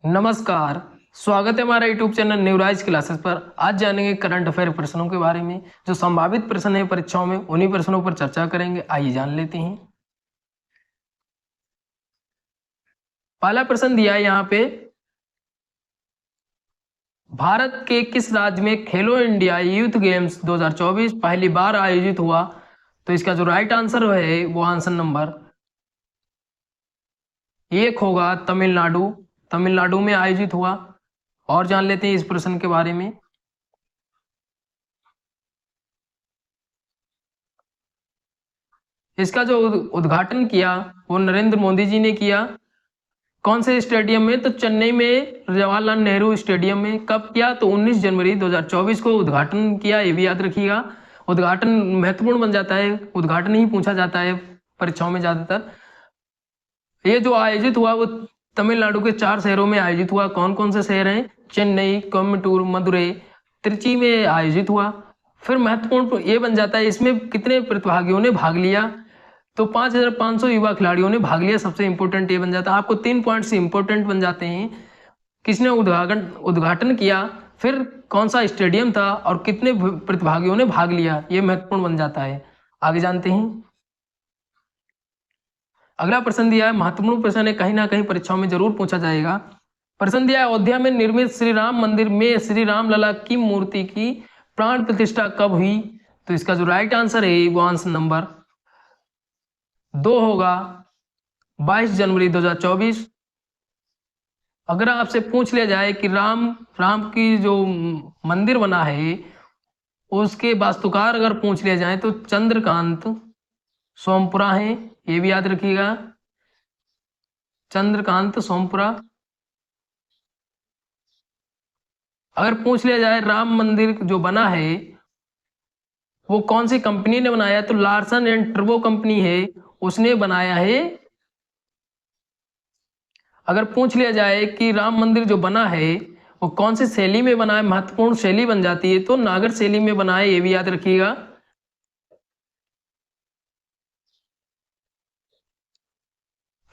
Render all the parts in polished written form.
नमस्कार। स्वागत है हमारा यूट्यूब चैनल न्यूराइज क्लासेस पर। आज जानेंगे करंट अफेयर प्रश्नों के बारे में। जो संभावित प्रश्न है परीक्षाओं में, उन्हीं प्रश्नों पर चर्चा करेंगे। आइए जान लेते हैं। पहला प्रश्न दिया है यहाँ पे, भारत के किस राज्य में खेलो इंडिया यूथ गेम्स 2024 पहली बार आयोजित हुआ? तो इसका जो राइट आंसर है वो आंसर नंबर 1 होगा, तमिलनाडु। तमिलनाडु में आयोजित हुआ। और जान लेते हैं इस प्रश्न के बारे में। इसका जो उद्घाटन किया वो नरेंद्र मोदी जी ने किया। कौन से स्टेडियम में? तो चेन्नई में जवाहरलाल नेहरू स्टेडियम में। कब किया? तो 19 जनवरी 2024 को उद्घाटन किया। ये भी याद रखिएगा। उद्घाटन महत्वपूर्ण बन जाता है, उद्घाटन ही पूछा जाता है परीक्षाओं में ज्यादातर। ये जो आयोजित हुआ वो तमिलनाडु के 4 शहरों में आयोजित हुआ। कौन कौन से शहर हैं? चेन्नई, कोयम्बटूर, मदुरई, त्रिची में आयोजित हुआ। फिर महत्वपूर्ण ये बन जाता है, इसमें कितने प्रतिभागियों ने भाग लिया? तो 5,500 युवा खिलाड़ियों ने भाग लिया। सबसे इंपॉर्टेंट ये बन जाता है। आपको 3 पॉइंट्स इंपॉर्टेंट बन जाते हैं। किसने उद्घाटन किया, फिर कौन सा स्टेडियम था, और कितने प्रतिभागियों ने भाग लिया, ये महत्वपूर्ण बन जाता है। आगे जानते हैं। अगला प्रश्न दिया है, महत्वपूर्ण प्रश्न है, कहीं ना कहीं परीक्षाओं में जरूर पूछा जाएगा। प्रश्न दिया है, अयोध्या में निर्मित श्री राम मंदिर में श्री राम लला की मूर्ति की प्राण प्रतिष्ठा कब हुई? तो इसका जो राइट आंसर है वो आंसर नंबर 2 होगा, 22 जनवरी 2024। अगर आपसे पूछ लिया जाए कि राम की जो मंदिर बना है उसके वास्तुकार अगर पूछ लिया जाए तो चंद्रकांत सोमपुरा है। ये भी याद रखिएगा, चंद्रकांत सोमपुरा। अगर पूछ लिया जाए राम मंदिर जो बना है वो कौन सी कंपनी ने बनाया, तो लार्सन एंड टर्बो कंपनी है, उसने बनाया है। अगर पूछ लिया जाए कि राम मंदिर जो बना है वो कौन सी शैली में बना है, महत्वपूर्ण शैली बन जाती है, तो नागर शैली में बना है। ये भी याद रखिएगा।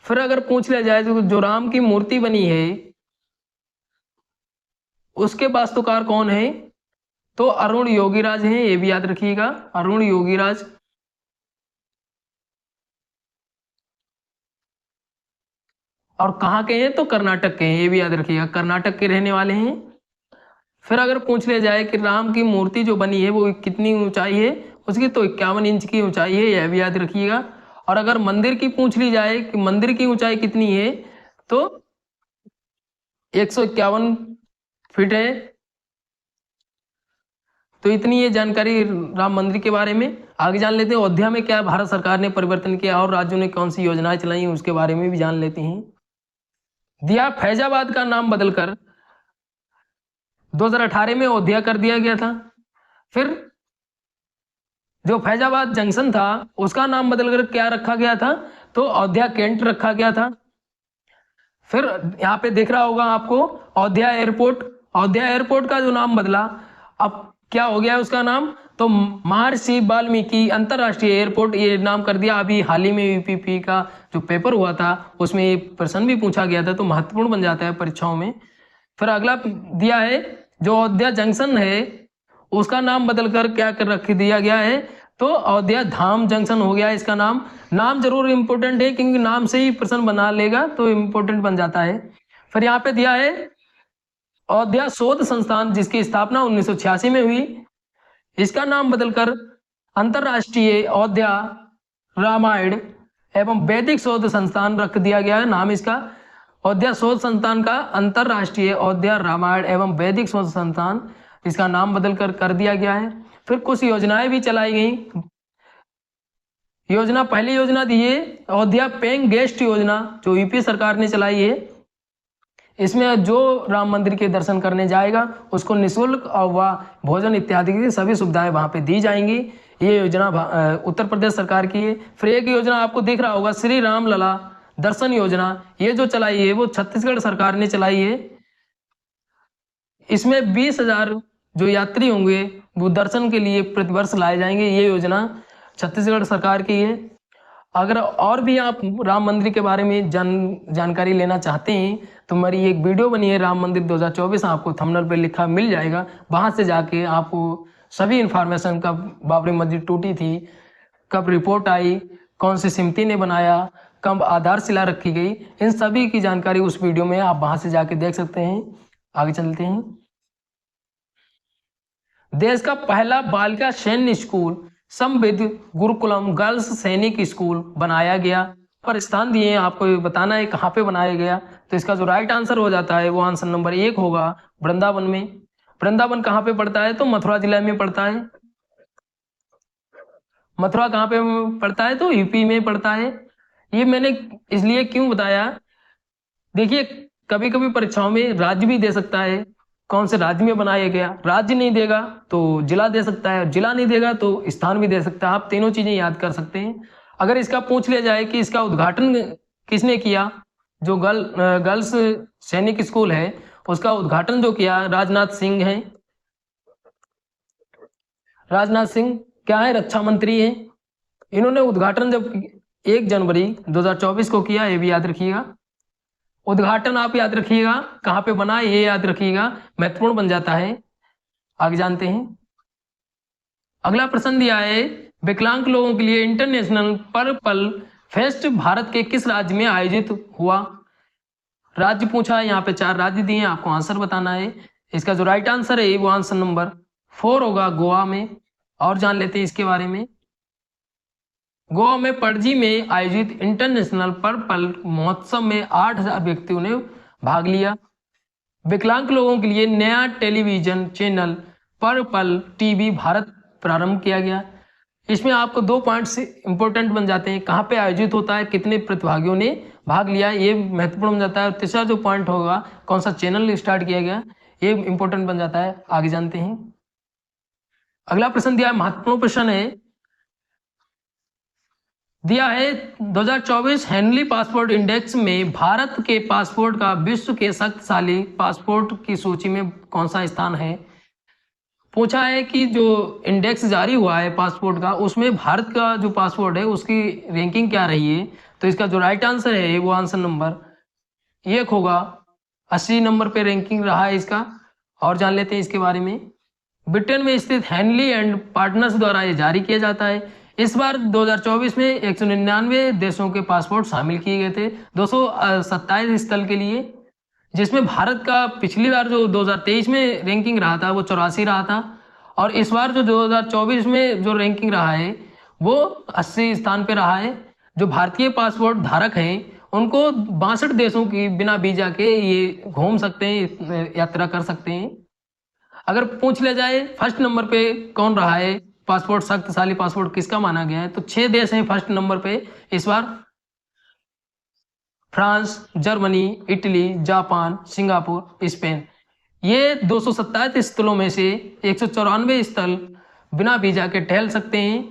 फिर अगर पूछ लिया जाए तो जो राम की मूर्ति बनी है उसके वास्तुकार कौन है, तो अरुण योगीराज हैं। ये भी याद रखिएगा, अरुण योगीराज। और कहाँ के हैं? तो कर्नाटक के हैं। ये भी याद रखिएगा, कर्नाटक के रहने वाले हैं। फिर अगर पूछ लिया जाए कि राम की मूर्ति जो बनी है वो कितनी ऊंचाई है उसकी, तो 51 इंच की ऊंचाई है। यह भी याद रखिएगा। और अगर मंदिर की पूछ ली जाए कि मंदिर की ऊंचाई कितनी है, तो 151 फीट है। तो इतनी ये जानकारी राम मंदिर के बारे में। आगे जान लेते हैं, अयोध्या में क्या भारत सरकार ने परिवर्तन किया और राज्यों ने कौन सी योजनाएं चलाई, उसके बारे में भी जान लेते हैं। दिया, फैजाबाद का नाम बदलकर 2018 में अयोध्या कर दिया गया था। फिर जो फैजाबाद जंक्शन था उसका नाम बदलकर क्या रखा गया था, तो अयोध्या कैंट रखा गया था। फिर यहाँ पे देख रहा होगा आपको अयोध्या एयरपोर्ट, अयोध्या एयरपोर्ट का जो नाम बदला, अब क्या हो गया उसका नाम, तो महर्षि वाल्मीकि अंतरराष्ट्रीय एयरपोर्ट ये नाम कर दिया। अभी हाल ही में यूपीपी का जो पेपर हुआ था उसमें ये प्रश्न भी पूछा गया था, तो महत्वपूर्ण बन जाता है परीक्षाओं में। फिर अगला दिया है, जो अयोध्या जंक्शन है उसका नाम बदलकर क्या कर रख दिया गया है, तो अयोध्या धाम जंक्शन हो गया इसका नाम। नाम जरूर इंपॉर्टेंट है क्योंकि नाम से ही प्रश्न बना लेगा तो इंपॉर्टेंट बन जाता है। फिर यहाँ पे दिया है अयोध्या शोध संस्थान जिसकी स्थापना 1986 में हुई, इसका नाम बदलकर अंतरराष्ट्रीय अयोध्या रामायण एवं वैदिक शोध संस्थान रख दिया गया है नाम इसका। अयोध्या शोध संस्थान का अंतरराष्ट्रीय अयोध्या रामायण एवं वैदिक शोध संस्थान, इसका नाम बदलकर कर दिया गया है। फिर कुछ योजनाएं भी चलाई गई। योजना, पहली योजना दी है अयोध्या पेइंग गेस्ट योजना, जो यूपी सरकार ने चलाई है। इसमें जो राम मंदिर के दर्शन करने जाएगा उसको निःशुल्क व भोजन इत्यादि की सभी सुविधाएं वहां पे दी जाएंगी। ये योजना उत्तर प्रदेश सरकार की है। फिर एक योजना आपको दिख रहा होगा, श्री राम लला दर्शन योजना, ये जो चलाई है वो छत्तीसगढ़ सरकार ने चलाई है। इसमें 20,000 जो यात्री होंगे वो दर्शन के लिए प्रतिवर्ष लाए जाएंगे। ये योजना छत्तीसगढ़ सरकार की है। अगर और भी आप राम मंदिर के बारे में जानकारी लेना चाहते हैं तो मेरी एक वीडियो बनी है राम मंदिर 2024, आपको थंबनेल पे लिखा मिल जाएगा, वहां से जाके आपको सभी इंफॉर्मेशन, कब बाबरी मस्जिद टूटी थी, कब रिपोर्ट आई, कौन सी समिति ने बनाया, कब आधारशिला रखी गई, इन सभी की जानकारी उस वीडियो में आप वहां से जाके देख सकते हैं। आगे चलते हैं। देश का पहला बालिका सैन्य स्कूल संविद गुरुकुलम गर्ल्स सैनिक स्कूल बनाया गया। पर स्थान दिए हैं, आपको ये बताना है कहाँ पे बनाया गया। तो इसका जो राइट आंसर हो जाता है वो आंसर नंबर 1 होगा, वृंदावन में। वृंदावन कहाँ पे पड़ता है? तो मथुरा जिला में पड़ता है। मथुरा कहाँ पे पड़ता है? तो यूपी में पड़ता है। ये मैंने इसलिए क्यों बताया, देखिए कभी कभी परीक्षाओं में राज्य भी दे सकता है, कौन से राज्य में बनाया गया। राज्य नहीं देगा तो जिला दे सकता है, जिला नहीं देगा तो स्थान भी दे सकता है। आप तीनों चीजें याद कर सकते हैं। अगर इसका पूछ लिया जाए कि इसका उद्घाटन किसने किया, जो गर्ल्स सैनिक स्कूल है उसका उद्घाटन जो किया राजनाथ सिंह है। राजनाथ सिंह क्या है? रक्षा मंत्री है। इन्होंने उद्घाटन जब 1 जनवरी 2024 को किया, ये भी याद रखिएगा। उद्घाटन आप याद रखिएगा, कहां पे बना ये याद रखिएगा, महत्वपूर्ण बन जाता है। आगे जानते हैं। अगला प्रश्न दिया है, विकलांग लोगों के लिए इंटरनेशनल पर्पल फेस्ट भारत के किस राज्य में आयोजित हुआ? राज्य पूछा है, यहाँ पे 4 राज्य दिए हैं, आपको आंसर बताना है। इसका जो राइट आंसर है वो आंसर नंबर 4 होगा, गोवा में। और जान लेते हैं इसके बारे में। गोवा में पणजी में आयोजित इंटरनेशनल पर्पल महोत्सव में 8,000 व्यक्तियों ने भाग लिया। विकलांग लोगों के लिए नया television channel purple TV Bharat प्रारंभ किया गया। इसमें आपको 2 पॉइंट्स इंपॉर्टेंट बन जाते हैं, कहाँ पे आयोजित होता है, कितने प्रतिभागियों ने भाग लिया, ये महत्वपूर्ण बन जाता है। और तीसरा जो पॉइंट होगा, कौन सा चैनल स्टार्ट किया गया, ये इंपॉर्टेंट बन जाता है। आगे जानते हैं। अगला प्रश्न दिया, महत्वपूर्ण प्रश्न है, दिया है 2024 हेनली पासपोर्ट इंडेक्स में भारत के पासपोर्ट का विश्व के शक्तिशाली पासपोर्ट की सूची में कौन सा स्थान है। पूछा है कि जो इंडेक्स जारी हुआ है पासपोर्ट का, उसमें भारत का जो पासपोर्ट है उसकी रैंकिंग क्या रही है। तो इसका जो राइट आंसर है वो आंसर नंबर 1 होगा, 80 नंबर पे रैंकिंग रहा है इसका। और जान लेते हैं इसके बारे में। ब्रिटेन में स्थित हेनली एंड पार्टनर्स द्वारा ये जारी किया जाता है। इस बार 2024 में 199 देशों के पासपोर्ट शामिल किए गए थे 227 स्थल के लिए, जिसमें भारत का पिछली बार जो 2023 में रैंकिंग रहा था वो 84 रहा था, और इस बार जो 2024 में जो रैंकिंग रहा है वो 80 स्थान पे रहा है। जो भारतीय पासपोर्ट धारक हैं उनको 62 देशों की बिना वीजा के ये घूम सकते हैं, यात्रा कर सकते हैं। अगर पूछ लिया जाए फर्स्ट नंबर पे कौन रहा है पासपोर्ट, शक्तिशाली पासपोर्ट किसका माना गया है, तो 6 देश हैं फर्स्ट नंबर पे इस बार, France, Germany, Italy, Japan, Singapore, Spain. ये 227 स्थलों में से 194 स्थल बिना वीजा के टहल सकते हैं।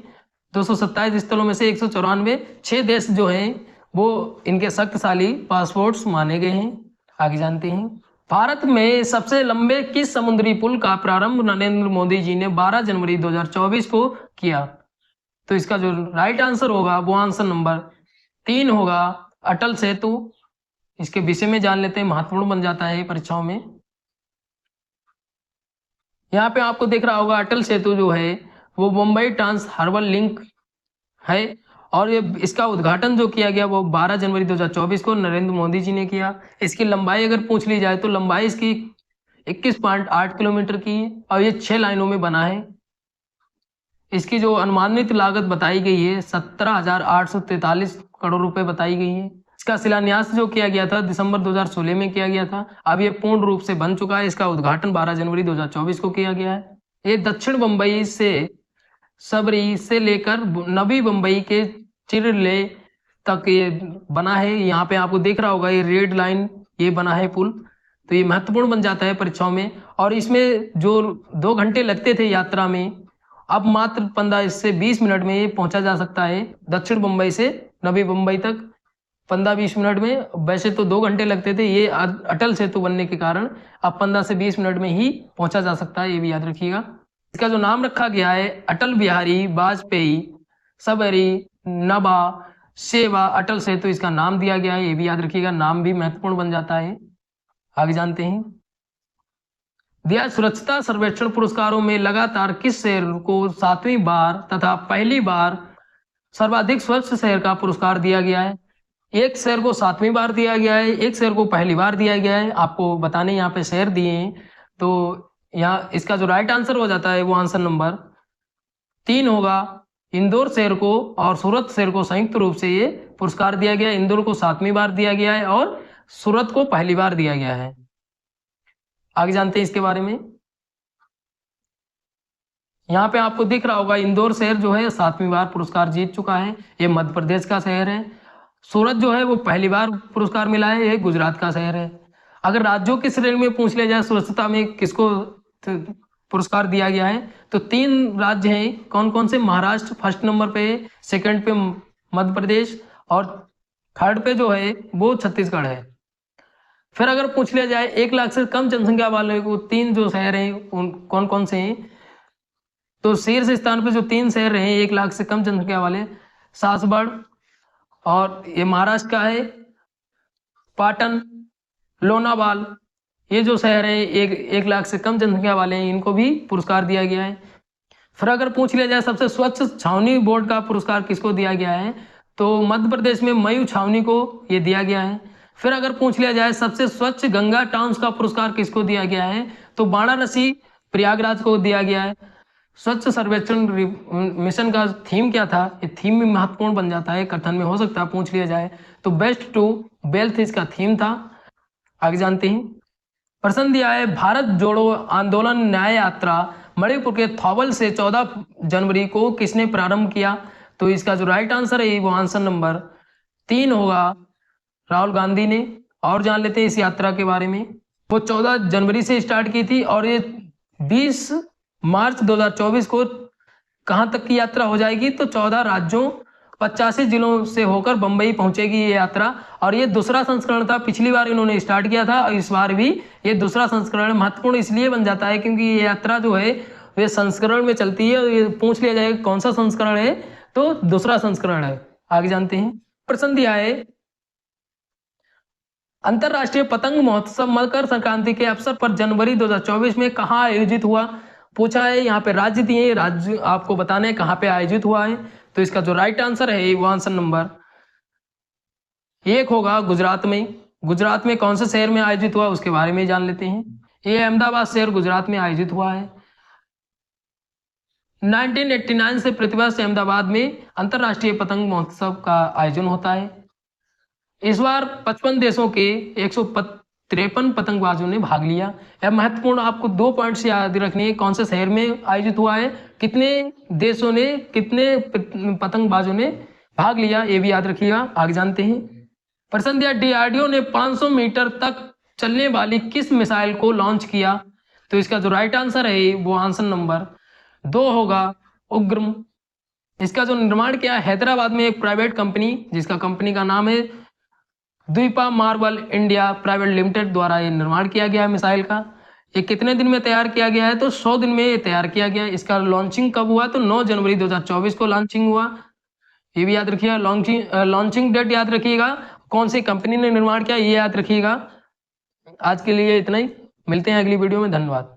227 स्थलों में से 194, 6 देश जो हैं वो इनके शक्तिशाली पासपोर्ट्स माने गए हैं। आगे जानते हैं। भारत में सबसे लंबे किस समुद्री पुल का प्रारंभ नरेंद्र मोदी जी ने 12 जनवरी 2024 को किया। तो इसका जो राइट आंसर होगा वो आंसर नंबर 3 होगा, अटल सेतु। इसके विषय में जान लेते हैं, महत्वपूर्ण बन जाता है परीक्षाओं में। यहाँ पे आपको दिख रहा होगा अटल सेतु जो है वो मुंबई ट्रांस हार्बर लिंक है, और ये इसका उद्घाटन जो किया गया वो 12 जनवरी 2024 को नरेंद्र मोदी जी ने किया। इसकी लंबाई अगर पूछ ली जाए तो लंबाई इसकी 21.8 किलोमीटर की, और ये 6 लाइनों में बना है। इसकी जो अनुमानित लागत बताई गई है 17,843 करोड़ रुपए बताई गई है। इसका शिलान्यास जो किया गया था दिसंबर 2016 में किया गया था, अब ये पूर्ण रूप से बन चुका है। इसका उद्घाटन 12 जनवरी 2024 को किया गया है। ये दक्षिण बंबई से सबरी से लेकर नवी बंबई के चिरले तक ये बना है। यहाँ पे आपको देख रहा होगा ये रेड लाइन, ये बना है पुल। तो ये महत्वपूर्ण बन जाता है परीक्षाओं में। और इसमें जो 2 घंटे लगते थे यात्रा में, अब मात्र 15 से 20 मिनट में ये पहुंचा जा सकता है दक्षिण बंबई से नवी बंबई तक 15-20 मिनट में। वैसे तो 2 घंटे लगते थे, ये अटल सेतु बनने के कारण अब 15 से 20 मिनट में ही पहुंचा जा सकता है, ये भी याद रखिएगा। इसका जो नाम रखा गया है अटल बिहारी वाजपेयी सबरी नभा सेवा अटल से, तो इसका नाम दिया गया है, ये भी याद रखिएगा, नाम भी महत्वपूर्ण बन जाता है। आगे जानते हैं, दिया सुरक्षता सर्वेक्षण पुरस्कारों में लगातार किस शहर को 7वीं बार तथा पहली बार सर्वाधिक स्वच्छ शहर का पुरस्कार दिया गया है? एक शहर को 7वीं बार दिया गया है, एक शहर को पहली बार दिया गया है। आपको बताने यहाँ पे शहर दिए हैं, तो यहाँ इसका जो राइट आंसर हो जाता है वो आंसर नंबर 3 होगा। इंदौर शहर को और सूरत शहर को संयुक्त रूप से ये पुरस्कार दिया गया है। इंदौर को 7वीं बार दिया गया है और सूरत को पहली बार दिया गया है। आगे जानते हैं इसके बारे में। यहाँ पे आपको दिख रहा होगा इंदौर शहर जो है 7वीं बार पुरस्कार जीत चुका है, ये मध्य प्रदेश का शहर है। सूरत जो है वो पहली बार पुरस्कार मिला है, ये गुजरात का शहर है। अगर राज्यों की श्रेणी में पूछ लिया जाए स्वच्छता में किसको पुरस्कार दिया गया है, तो 3 राज्य हैं। कौन कौन से? महाराष्ट्र फर्स्ट नंबर पे, सेकंड पे मध्य प्रदेश और थर्ड पे जो है वो छत्तीसगढ़ है। फिर अगर पूछ लिया जाए 1 लाख से कम जनसंख्या वाले को 3 जो शहर हैं उन कौन कौन से हैं, तो शीर्ष स्थान पे जो 3 शहर हैं 1 लाख से कम जनसंख्या वाले, सासबड़ और ये महाराष्ट्र का है, पाटन, लोनावाल, ये जो शहर है 1 लाख से कम जनसंख्या वाले हैं, इनको भी पुरस्कार दिया गया है। फिर अगर पूछ लिया जाए सबसे स्वच्छ छावनी बोर्ड का पुरस्कार किसको दिया गया है, तो मध्य प्रदेश में मयू छावनी को ये दिया गया है। फिर अगर पूछ लिया जाए सबसे स्वच्छ गंगा टाउन्स का पुरस्कार किसको दिया गया है, तो वाराणसी प्रयागराज को दिया गया है। स्वच्छ सर्वेक्षण मिशन का थीम क्या था, ये थीम भी महत्वपूर्ण बन जाता है, कथन में हो सकता है पूछ लिया जाए, तो बेस्ट टू वेल्थ इसका थीम था। आगे जानते हैं, प्रश्न दिया है भारत जोड़ो आंदोलन न्याय यात्रा मणिपुर के थौबल से 14 जनवरी को किसने प्रारंभ किया, तो इसका जो राइट आंसर है वो आंसर नंबर 3 होगा, राहुल गांधी ने। और जान लेते हैं इस यात्रा के बारे में। वो 14 जनवरी से स्टार्ट की थी और ये 20 मार्च 2024 को कहां तक की यात्रा हो जाएगी, तो 14 राज्यों 85 जिलों से होकर बंबई पहुंचेगी ये यात्रा। और ये दूसरा संस्करण था, पिछली बार इन्होंने स्टार्ट किया था और इस बार भी ये दूसरा संस्करण महत्वपूर्ण इसलिए बन जाता है क्योंकि ये यात्रा जो है वे संस्करण में चलती है। ये पूछ लिया जाएगा कौन सा संस्करण है, तो दूसरा संस्करण है। आगे जानते हैं, प्रश्न दिया है अंतरराष्ट्रीय पतंग महोत्सव मकर संक्रांति के अवसर पर जनवरी 2024 में कहाँ आयोजित हुआ, पूछा है। यहाँ पे राज्य दिए, राज्य आपको बताने हैं कहाँ पे आयोजित हुआ है, तो इसका जो राइट आंसर है वो आंसर नंबर 1 होगा, गुजरात में। गुजरात में कौन से शहर में आयोजित हुआ उसके बारे में जान लेते हैं। ये अहमदाबाद शहर गुजरात में आयोजित हुआ है। 1989 से प्रतिवर्ष अहमदाबाद में अंतरराष्ट्रीय पतंग महोत्सव का आयोजन होता है। इस बार 55 देशों के 153 पतंगबाजों ने भाग लिया। यह महत्वपूर्ण आपको 2 पॉइंट्स याद रखने हैं, कौन से शहर में आयोजित हुआ है, कितने देशों ने, कितने पतंगबाजों ने भाग लिया, ये भी याद रखिएगा। आगे जानते हैं, प्रश्न दिया डीआरडीओ ने 500 मीटर तक चलने वाली किस मिसाइल को लॉन्च किया, तो इसका जो राइट आंसर है वो आंसर नंबर 2 होगा, उग्रम। इसका जो निर्माण किया हैदराबाद में एक प्राइवेट कंपनी, जिसका कंपनी का नाम है द्वीपा मार्बल इंडिया प्राइवेट लिमिटेड द्वारा ये निर्माण किया गया है मिसाइल का। ये कितने दिन में तैयार किया गया है, तो 100 दिन में ये तैयार किया गया है। इसका लॉन्चिंग कब हुआ, तो 9 जनवरी 2024 को लॉन्चिंग हुआ, ये भी याद रखिएगा। लॉन्चिंग डेट याद रखिएगा, कौन सी कंपनी ने निर्माण किया ये याद रखिएगा। आज के लिए इतना ही, मिलते हैं अगली वीडियो में, धन्यवाद।